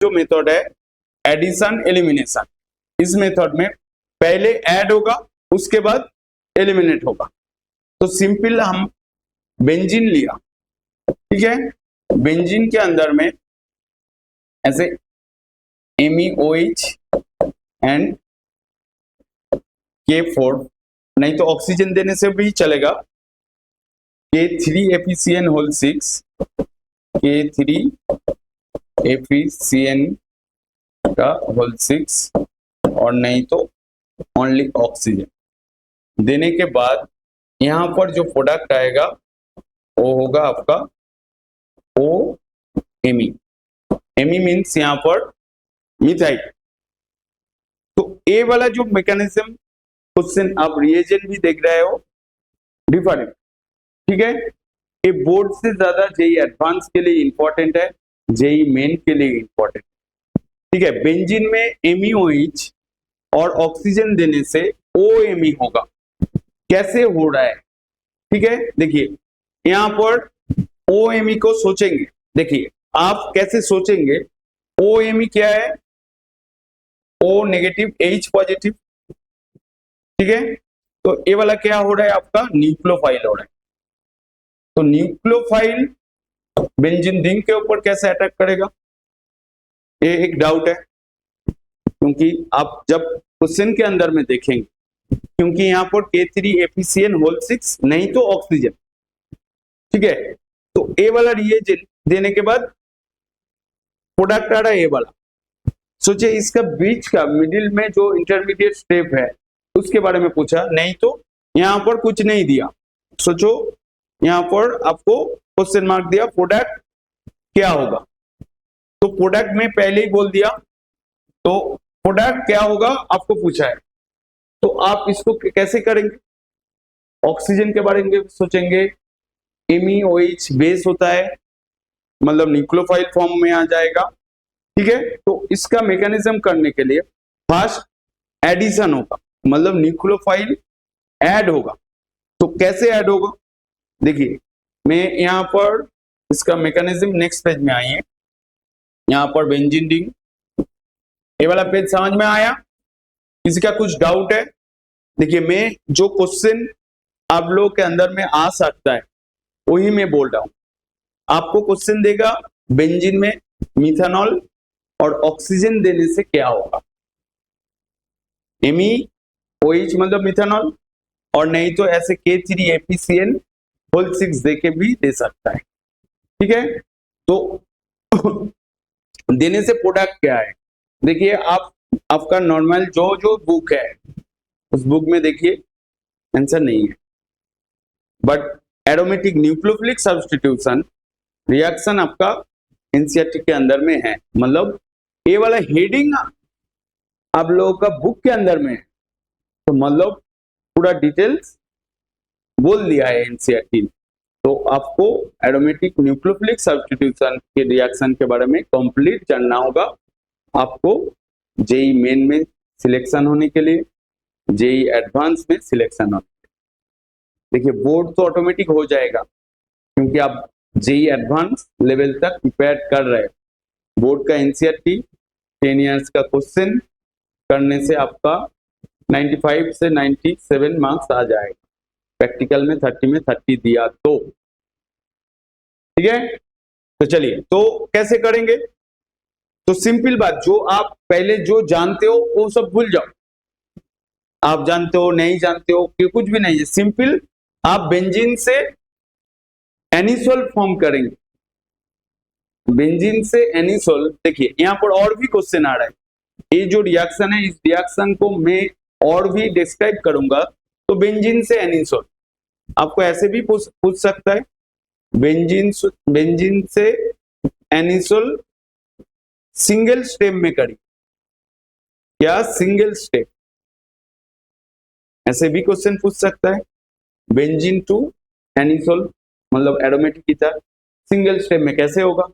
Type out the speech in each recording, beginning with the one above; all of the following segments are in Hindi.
जो मेथड है एडिशन एलिमिनेशन, इस मेथड में पहले ऐड होगा उसके बाद एलिमिनेट होगा। तो सिंपल हम बेंजीन लिया, ठीक है, बेंजीन के अंदर में ऐसे MEOH एंड K4, नहीं तो ऑक्सीजन देने से भी चलेगा, K3FeCN होल 6, K3FeCN का होल 6, और नहीं तो ओनली ऑक्सीजन देने के बाद यहां पर जो प्रोडक्ट आएगा वो होगा आपका OMe। एमी मीन्स यहां पर मिथाइल। तो ए वाला जो मैकेनिज्म क्वेश्चन आप रिएजेंट भी देख रहे हो डिफरेंट, ठीक है, ये बोर्ड से ज्यादा जेई एडवांस के लिए इंपॉर्टेंट है, जेई मेन के लिए इंपॉर्टेंट, ठीक है। बेंजीन में MEOH और ऑक्सीजन देने से OMe होगा। कैसे हो रहा है, ठीक है, देखिए यहां पर OMe को सोचेंगे, देखिए आप कैसे सोचेंगे, OMe क्या है, O नेगेटिव H पॉजिटिव, ठीक है। तो ये वाला क्या हो रहा है आपका न्यूक्लियोफाइल हो रहा है। तो न्यूक्लियोफाइल बेंजीन रिंग के ऊपर कैसे अटैक करेगा, ये एक डाउट है, क्योंकि आप जब क्वेश्चन के अंदर में देखेंगे, क्योंकि यहां पर K3FeCN होल 6 नहीं तो ऑक्सीजन, ठीक है। तो ए वाला रिएजेंट देने के बाद प्रोडक्ट आ रहा है ए वाला, सोचिए इसका बीच का मिडिल में जो इंटरमीडिएट स्टेप है उसके बारे में पूछा, नहीं तो यहां पर कुछ नहीं दिया। सोचो यहां पर आपको क्वेश्चन मार्क दिया, प्रोडक्ट क्या होगा, तो प्रोडक्ट में पहले ही बोल दिया, तो प्रोडक्ट क्या होगा आपको पूछा है, तो आप इसको कैसे करेंगे, ऑक्सीजन के बारे में सोचेंगे, MEOH बेस होता है, मतलब न्यूक्लियोफाइल फॉर्म में आ जाएगा, ठीक है। तो इसका मैकेनिज्म करने के लिए फर्स्ट एडिशन होगा, मतलब न्यूक्लियोफाइल ऐड होगा। तो कैसे ऐड होगा, देखिए मैं यहां पर इसका मैकेनिज्म नेक्स्ट पेज में आइए, यहां पर बेंजीन रिंग, ये वाला पेज समझ में आया, किसी का कुछ डाउट है, देखिए मैं जो क्वेश्चन आप लोगों के अंदर में आ सकता है वही मैं बोल रहा हूं। आपको क्वेश्चन देगा बेंजीन में मिथानॉल और ऑक्सीजन देने से क्या होगा, MEOH मतलब मिथानॉल, और नहीं तो ऐसे K3FeCN होल 6 देके भी दे सकता है, ठीक है। तो देने से प्रोडक्ट क्या है, देखिए आप आपका नॉर्मल जो बुक है उस बुक में देखिए आंसर नहीं है, but aromatic nucleophilic substitution reaction आपका एनसीईआरटी के अंदर में है, मतलब ये वाला हेडिंग आप लोगों का बुक के अंदर में है, तो मतलब पूरा डिटेल्स बोल दिया है एनसीईआरटी। तो आपको एरोमेटिक न्यूक्लियोफिलिक सब्स्टिट्यूशन के रिएक्शन के बारे में कंप्लीट जानना होगा, आपको जेई मेन में सिलेक्शन होने के लिए, जेई एडवांस में सिलेक्शन होने के लिए। देखिए बोर्ड तो ऑटोमेटिक हो जाएगा, क्योंकि आप जेई एडवांस लेवल तक प्रिपेयर कर रहे हैं। बोर्ड का एनसीईआरटी 10 इयर्स का क्वेश्चन करने से आपका 95 से 97 मार्क्स आ जाएगा, प्रैक्टिकल में 30 में 30 दिया तो, ठीक है। तो चलिए तो कैसे करेंगे, तो सिंपल बात, जो आप पहले जो जानते हो वो सब भूल जाओ, आप जानते हो नहीं जानते हो कि कुछ भी नहीं है, सिंपल आप बेंजीन से एनिसोल फॉर्म करेंगे, बेंजीन से एनिसोल। देखिए यहाँ पर और भी क्वेश्चन आ रहा है, ये जो रिएक्शन है इस रिएक्शन को मैं और भी डिस्क्राइब करूंगा, तो बेंजीन से एनिसोल आपको ऐसे भी पूछ सकता है, बेंजीन से एनिसोल सिंगल स्टेप में करिए, क्या सिंगल स्टेप, ऐसे भी क्वेश्चन पूछ सकता है, बेंजीन टू एनिसोल मतलब एरोमेटिक ईथर सिंगल स्टेप में कैसे होगा,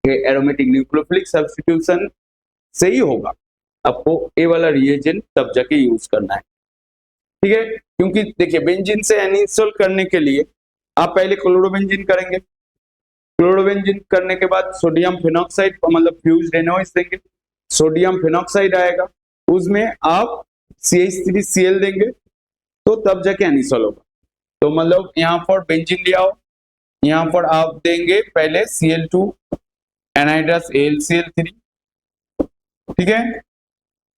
एरोमेटिक न्यूक्लियोफिलिक सब्स्टिट्यूशन से ही होगा, आपको ए वाला रिएजेंट तब जाके यूज करना है, ठीक है। क्योंकि देखिए बेंजीन से एनिसोल करने के लिए आप पहले क्लोरोबेंजीन करेंगे, क्लोरोबेंजीन करने के बाद सोडियम फिनॉक्साइड मतलब फ्यूज्ड NaOH देंगे, सोडियम फिनॉक्साइड आएगा, उसमें आप CH3Cl देंगे, तो तब जाके एनिसोल होगा। तो मतलब यहाँ पर बेंजीन ले आओ, यहाँ पर आप देंगे पहले Cl2 एनहाइड्रस AlCl3, ठीक है।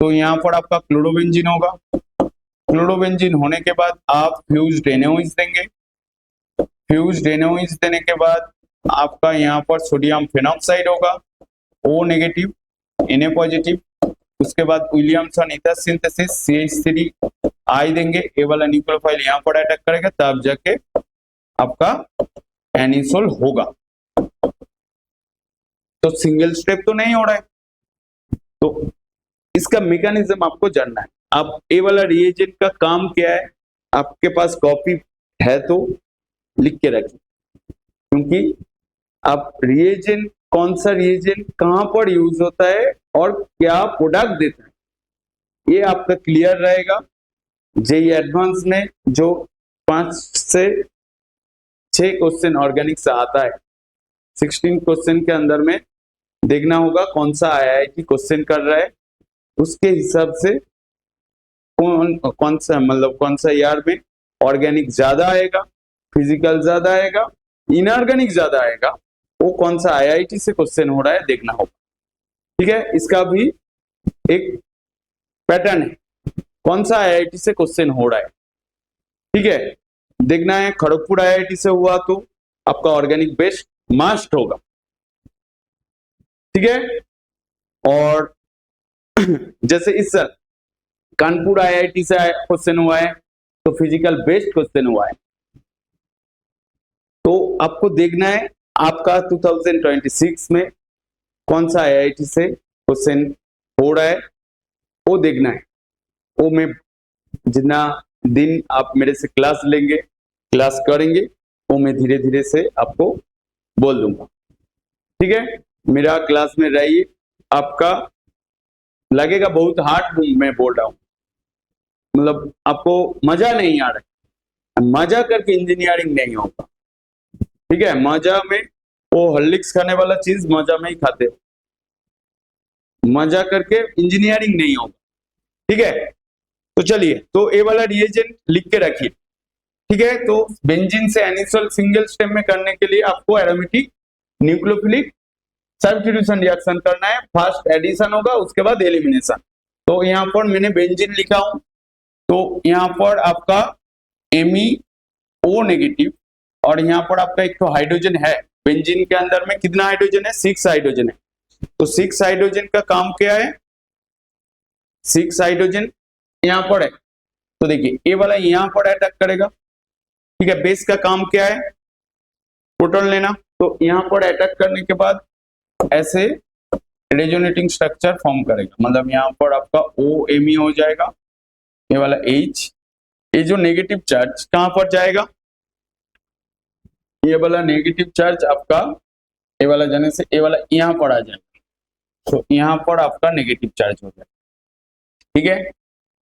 तो यहाँ पर आपका क्लोरोबेंजीन होगा, क्लोरोबेंजीन होने के बाद आप फ्यूज्ड NaOH देंगे, फ्यूज्ड NaOH देने के बाद आपका यहाँ पर सोडियम फिनॉक्साइड होगा, O नेगेटिव Na पॉजिटिव, उसके बाद विलियमसन ईथर सिंथेसिस CH3I देंगे, ए वाला न्यूक्लियोफाइल यहाँ पर अटैक करेगा, तब जाके आपका एनिसोल होगा। तो सिंगल स्टेप तो नहीं हो रहा है, तो इसका मैकेनिज्म आपको जानना है। आप ए वाला रिएजेंट का काम क्या है, आपके पास कॉपी है तो लिख के रखिए, क्योंकि आप रिएजेंट कौन सा रिएजेंट कहां पर यूज होता है और क्या प्रोडक्ट देता है, ये आपका क्लियर रहेगा। जेईई एडवांस में जो 5 से 6 क्वेश्चन ऑर्गेनिक से आता है, 16 क्वेश्चन के अंदर में देखना होगा कौन सा IIT क्वेश्चन कर रहा है, उसके हिसाब से कौन सा ईयर में ऑर्गेनिक ज्यादा आएगा, फिजिकल ज्यादा आएगा, इनऑर्गेनिक ज्यादा आएगा, वो कौन सा IIT से क्वेश्चन हो रहा है देखना होगा, ठीक है। इसका भी एक पैटर्न है, कौन सा IIT से क्वेश्चन हो रहा है, ठीक है, देखना है। खड़गपुर IIT से हुआ तो आपका ऑर्गेनिक बेस्ड मस्ट होगा, ठीक है। और जैसे इस साल कानपुर IIT से क्वेश्चन हुआ है तो फिजिकल बेस्ड क्वेश्चन हुआ है, तो आपको देखना है आपका 2026 में कौन सा IIT से क्वेश्चन हो रहा है, वो देखना है। वो मैं जितना दिन आप मेरे से क्लास लेंगे, क्लास करेंगे, वो मैं धीरे धीरे से आपको बोल दूंगा, ठीक है। मेरा क्लास में रहिए, आपका लगेगा बहुत हार्ड मैं बोल रहा हूँ, मतलब आपको मजा नहीं आ रहा है, मजा करके इंजीनियरिंग नहीं होगा, ठीक है। मजा में वो हॉर्लिक्स खाने वाला चीज मजा में ही खाते हो, मजा करके इंजीनियरिंग नहीं होगा, ठीक है। तो चलिए, तो ये वाला रिएजेंट लिख के रखिए, ठीक है। तो बेंजीन से एनिसोल सिंगल स्टेप में करने के लिए आपको एरोमेटिक न्यूक्लियोफिलिक सब्स्टिट्यूशन रिएक्शन करना है, फर्स्ट एडिशन होगा, उसके बाद एलिमिनेशन। तो यहाँ पर मैंने बेंजीन लिखा हूं, तो यहाँ पर आपका MeO नेगेटिव, और यहाँ पर आपका एक तो हाइड्रोजन है, बेंजीन के अंदर में कितना हाइड्रोजन है, 6 हाइड्रोजन है। तो 6 हाइड्रोजन का काम क्या है, 6 हाइड्रोजन यहाँ पर है, तो देखिए ये वाला यहाँ पर अटैक करेगा, ठीक है। बेस का काम क्या है, प्रोटॉन लेना, तो यहाँ पर अटैक करने के बाद ऐसे रेजोनेटिंग स्ट्रक्चर फॉर्म करेगा, मतलब यहाँ पर आपका OMe हो जाएगा, ये वाला H, ये जो नेगेटिव चार्ज कहां पर जाएगा, ये वाला नेगेटिव चार्ज आपका ये वाला जाने से ये वाला यहाँ पर आ जाएगा, तो यहाँ पर आपका नेगेटिव चार्ज हो जाएगा, ठीक है।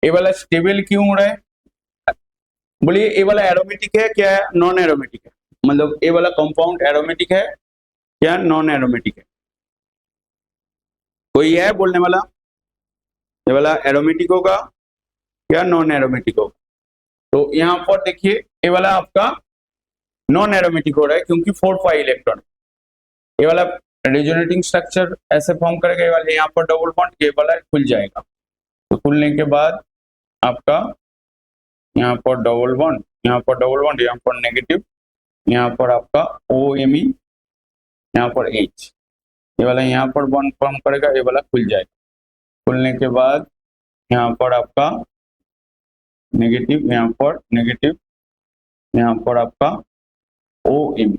ये वाला स्टेबल क्यों हो रहा है, बोलिए ये वाला एरोमेटिक है क्या है, नॉन एरोमेटिक है, मतलब ये वाला कंपाउंड एरोमेटिक है क्या नॉन एरोमेटिक है, कोई है बोलने वाला, ये वाला एरोमेटिक होगा या नॉन एरोमेटिक होगा। तो यहाँ पर देखिए ये वाला आपका नॉन एरोमेटिक हो रहा है, क्योंकि 4 इलेक्ट्रॉन, ये वाला रेजोनेटिंग स्ट्रक्चर ऐसे फॉर्म करेगा, ये वाला यहाँ पर डबल बॉन्ड, ये वाला खुल जाएगा, तो खुलने के बाद आपका यहाँ पर डबल बॉन्ड, यहाँ पर डबल बॉन्ड, यहाँ पर नेगेटिव, यहाँ पर आपका OMe, यहाँ पर H, ये वाला यहाँ पर बॉन्ड फॉर्म करेगा, ये वाला खुल जाएगा, खुलने के बाद यहाँ पर आपका नेगेटिव, यहाँ पर नेगेटिव, यहाँ पर आपका OMe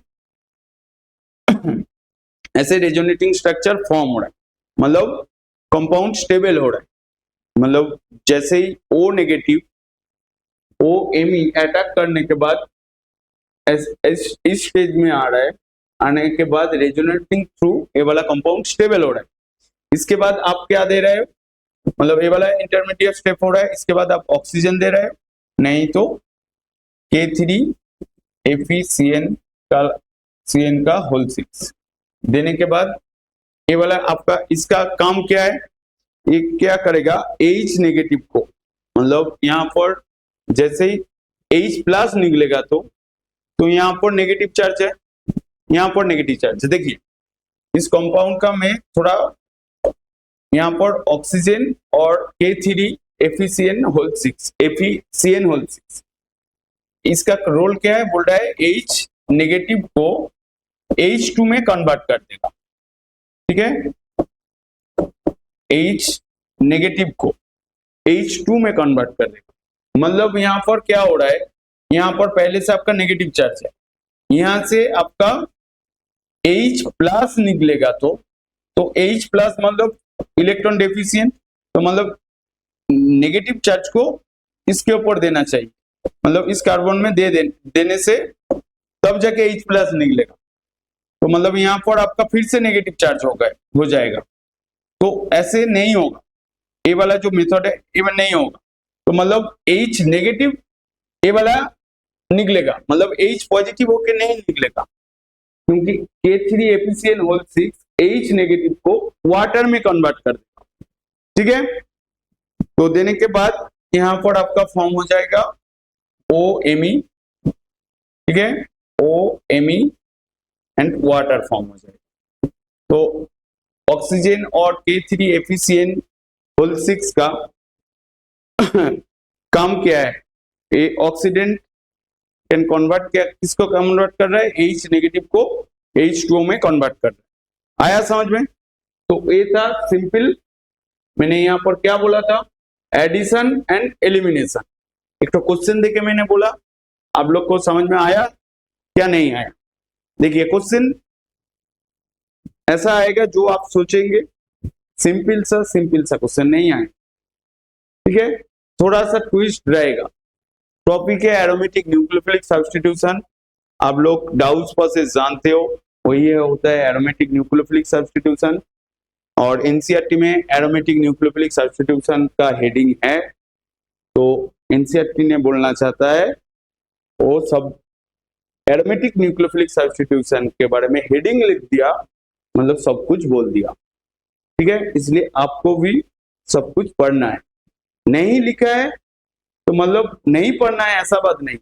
ऐसे रेजोनेटिंग स्ट्रक्चर फॉर्म हो रहा है, मतलब कंपाउंड स्टेबल हो रहा है, मतलब जैसे ही O नेगेटिव OMe अटैक करने के बाद इस स्टेज में आ रहा है, आने के बाद रेजोनेटिंग थ्रू ये वाला कंपाउंड स्टेबल हो रहा है। इसके बाद आप क्या दे रहे हो, मतलब ये वाला इंटरमीडिएट स्टेप हो रहा है, इसके बाद आप ऑक्सीजन दे रहे हो, नहीं तो K3FeCN का होल 6, देने के बाद ये वाला आपका इसका काम क्या है, ये क्या करेगा, H नेगेटिव को, मतलब यहाँ पर जैसे ही H प्लस निकलेगा तो यहाँ पर नेगेटिव चार्ज है, यहाँ पर नेगेटिव चार्ज। देखिए इस कंपाउंड का मैं थोड़ा यहाँ पर ऑक्सीजन और K3FeCN होल 6 FeCN होल 6, इसका रोल क्या है, बोल रहा है H नेगेटिव को H2 में कन्वर्ट कर देगा। ठीक है, H नेगेटिव को H2 में कन्वर्ट कर देगा। मतलब यहाँ पर क्या हो रहा है, यहाँ पर पहले से आपका नेगेटिव चार्ज है, यहाँ से आपका H प्लस निकलेगा तो H प्लस मतलब इलेक्ट्रॉन डेफिशिएंट, तो मतलब नेगेटिव चार्ज को इसके ऊपर देना चाहिए, मतलब इस कार्बन में देने से तब जाके H प्लस निकलेगा। तो मतलब यहाँ पर आपका फिर से नेगेटिव चार्ज हो जाएगा। तो ऐसे नहीं होगा, ये वाला जो मेथड है ये नहीं होगा। तो मतलब H नेगेटिव ये वाला निकलेगा, मतलब H पॉजिटिव होके नहीं निकलेगा, क्योंकि K3FeCN होल 6 H नेगेटिव को वाटर में कन्वर्ट कर देगा। ठीक है, तो देने के बाद यहाँ पर आपका फॉर्म हो जाएगा OMe। ठीक है, OMe एंड वाटर फॉर्म हो जाएगा। तो ऑक्सीजन और K3FeCN होल 6 का काम क्या है, ये ऑक्सीडेंट कैन कन्वर्ट, क्या किसको कन्वर्ट कर रहा है, H नेगेटिव को H2O में कन्वर्ट कर रहा है। आया समझ में? तो ये था सिंपल, मैंने यहाँ पर क्या बोला था, एडिशन एंड एलिमिनेशन। एक तो क्वेश्चन देके मैंने बोला, आप लोग को समझ में आया क्या नहीं आया? देखिए क्वेश्चन ऐसा आएगा जो आप सोचेंगे सिंपल सा क्वेश्चन नहीं आए। ठीक है, थोड़ा सा ट्विस्ट रहेगा। टॉपिक है एरोमेटिक न्यूक्लियोफिलिक सब्स्टिट्यूशन। आप लोग डाउस प्रोसेस जानते हो, वही होता है एरोमेटिक न्यूक्लियोफिलिक सब्स्टिट्यूशन। और एनसीईआरटी में एरोमेटिक न्यूक्लियोफिलिक सब्स्टिट्यूशन का हेडिंग है, तो एनसीईआरटी ने बोलना चाहता है वो सब एरोमेटिक न्यूक्लियोफिलिक सब्स्टिट्यूशन के बारे में हेडिंग लिख दिया, मतलब सब कुछ बोल दिया। ठीक है, इसलिए आपको भी सब कुछ पढ़ना है। नहीं लिखा है तो मतलब नहीं पढ़ना है ऐसा बात नहीं,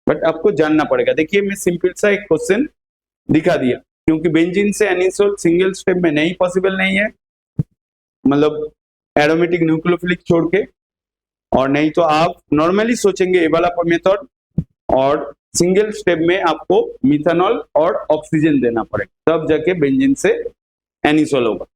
बट आपको जानना पड़ेगा। देखिए मैं सिंपल सा एक क्वेश्चन दिखा दिया, क्योंकि बेंजीन से एनिसोल सिंगल स्टेप में नहीं पॉसिबल नहीं है, मतलब एरोमेटिक न्यूक्लियोफिलिक छोड़ के। और नहीं तो आप नॉर्मली सोचेंगे ये वाला मेथड, और सिंगल स्टेप में आपको मिथेनॉल और ऑक्सीजन देना पड़ेगा, तब जाके बेंजीन से एनिसोल होगा।